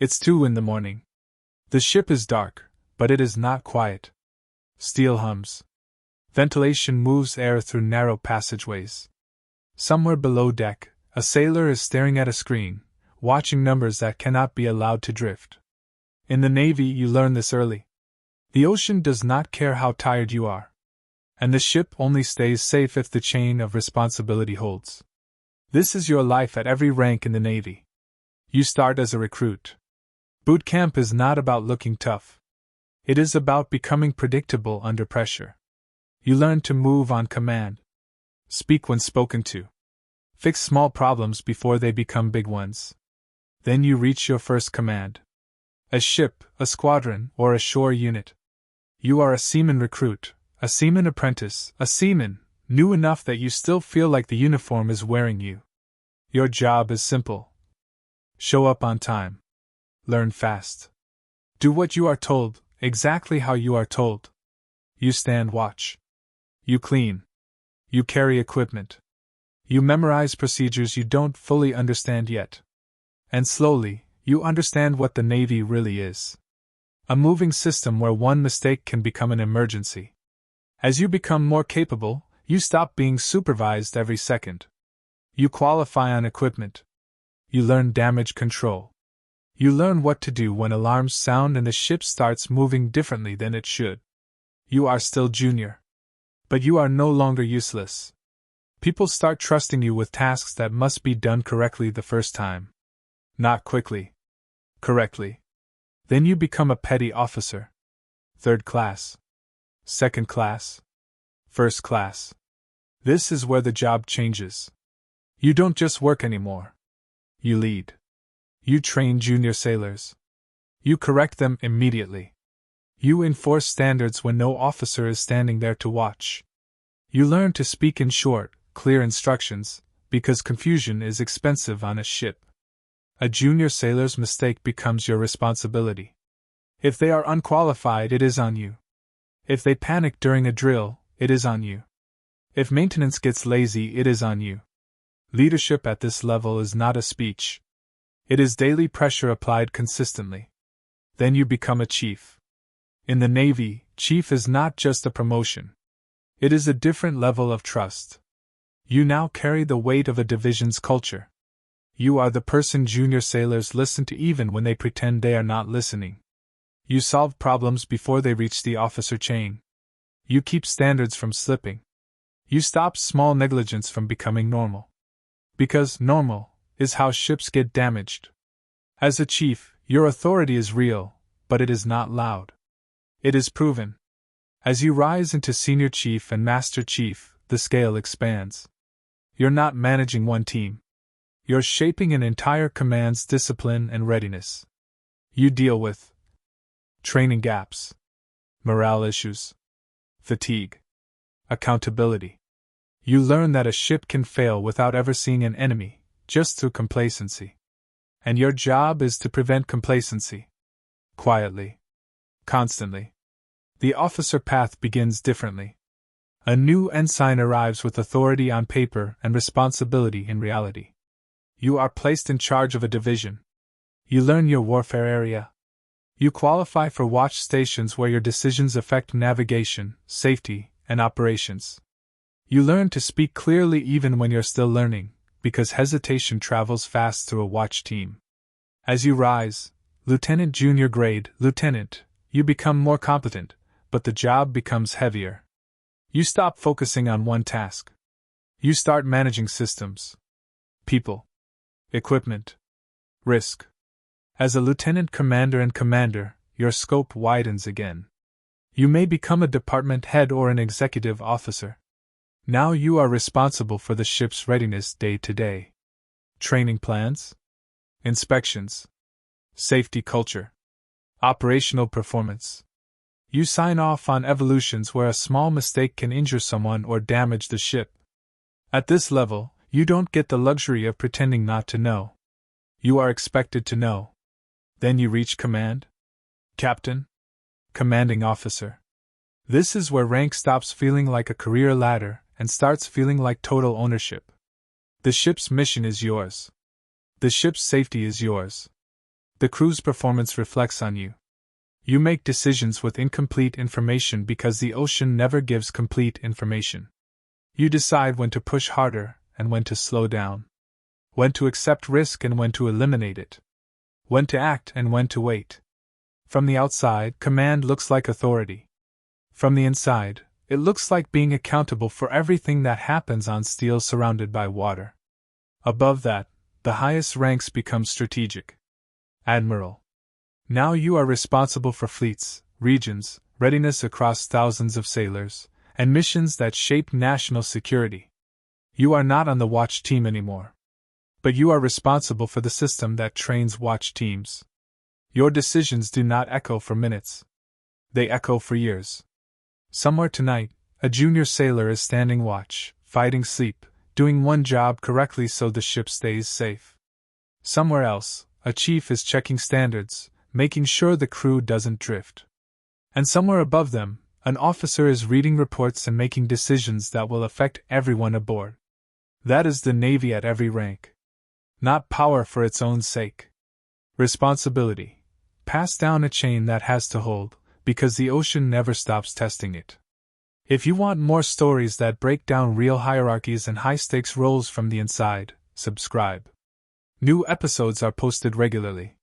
It's 2 in the morning. The ship is dark, but it is not quiet. Steel hums. Ventilation moves air through narrow passageways. Somewhere below deck, a sailor is staring at a screen, watching numbers that cannot be allowed to drift. In the Navy, you learn this early. The ocean does not care how tired you are. And the ship only stays safe if the chain of responsibility holds. This is your life at every rank in the Navy. You start as a recruit. Boot camp is not about looking tough. It is about becoming predictable under pressure. You learn to move on command. Speak when spoken to. Fix small problems before they become big ones. Then you reach your first command. A ship, a squadron, or a shore unit. You are a seaman recruit, a seaman apprentice, a seaman, new enough that you still feel like the uniform is wearing you. Your job is simple. Show up on time. Learn fast. Do what you are told, exactly how you are told. You stand watch. You clean. You carry equipment. You memorize procedures you don't fully understand yet. And slowly, you understand what the Navy really is. A moving system where one mistake can become an emergency. As you become more capable, you stop being supervised every second. You qualify on equipment. You learn damage control. You learn what to do when alarms sound and the ship starts moving differently than it should. You are still junior. But you are no longer useless. People start trusting you with tasks that must be done correctly the first time. Not quickly. Correctly. Then you become a petty officer. 3rd class. 2nd class. 1st class. This is where the job changes. You don't just work anymore. You lead. You train junior sailors. You correct them immediately. You enforce standards when no officer is standing there to watch. You learn to speak in short, clear instructions, because confusion is expensive on a ship. A junior sailor's mistake becomes your responsibility. If they are unqualified, it is on you. If they panic during a drill, it is on you. If maintenance gets lazy, it is on you. Leadership at this level is not a speech. It is daily pressure applied consistently. Then you become a chief. In the Navy, chief is not just a promotion. It is a different level of trust. You now carry the weight of a division's culture. You are the person junior sailors listen to even when they pretend they are not listening. You solve problems before they reach the officer chain. You keep standards from slipping. You stop small negligence from becoming normal. Because normal is how ships get damaged. As a chief, your authority is real, but it is not loud. It is proven. As you rise into senior chief and master chief, the scale expands. You're not managing one team. You're shaping an entire command's discipline and readiness. You deal with training gaps, morale issues, fatigue, accountability. You learn that a ship can fail without ever seeing an enemy, just through complacency. And your job is to prevent complacency. Quietly. Constantly. The officer path begins differently. A new ensign arrives with authority on paper and responsibility in reality. You are placed in charge of a division. You learn your warfare area. You qualify for watch stations where your decisions affect navigation, safety, and operations. You learn to speak clearly even when you're still learning, because hesitation travels fast through a watch team. As you rise, lieutenant junior grade, lieutenant, you become more competent, but the job becomes heavier. You stop focusing on one task. You start managing systems, people, equipment, risk. As a lieutenant commander and commander, your scope widens again. You may become a department head or an executive officer. Now you are responsible for the ship's readiness day to day. Training plans, inspections, safety culture, operational performance. You sign off on evolutions where a small mistake can injure someone or damage the ship. At this level, you don't get the luxury of pretending not to know. You are expected to know. Then you reach command. Captain. Commanding officer. This is where rank stops feeling like a career ladder and starts feeling like total ownership. The ship's mission is yours. The ship's safety is yours. The crew's performance reflects on you. You make decisions with incomplete information because the ocean never gives complete information. You decide when to push harder and when to slow down. When to accept risk and when to eliminate it. When to act and when to wait. From the outside, command looks like authority. From the inside, it looks like being accountable for everything that happens on steel surrounded by water. Above that, the highest ranks become strategic. Admiral. Now you are responsible for fleets, regions, readiness across thousands of sailors, and missions that shape national security. You are not on the watch team anymore. But you are responsible for the system that trains watch teams. Your decisions do not echo for minutes. They echo for years. Somewhere tonight, a junior sailor is standing watch, fighting sleep, doing one job correctly so the ship stays safe. Somewhere else, a chief is checking standards, making sure the crew doesn't drift. And somewhere above them, an officer is reading reports and making decisions that will affect everyone aboard. That is the Navy at every rank. Not power for its own sake. Responsibility. Passed down a chain that has to hold, because the ocean never stops testing it. If you want more stories that break down real hierarchies and high-stakes roles from the inside, subscribe. New episodes are posted regularly.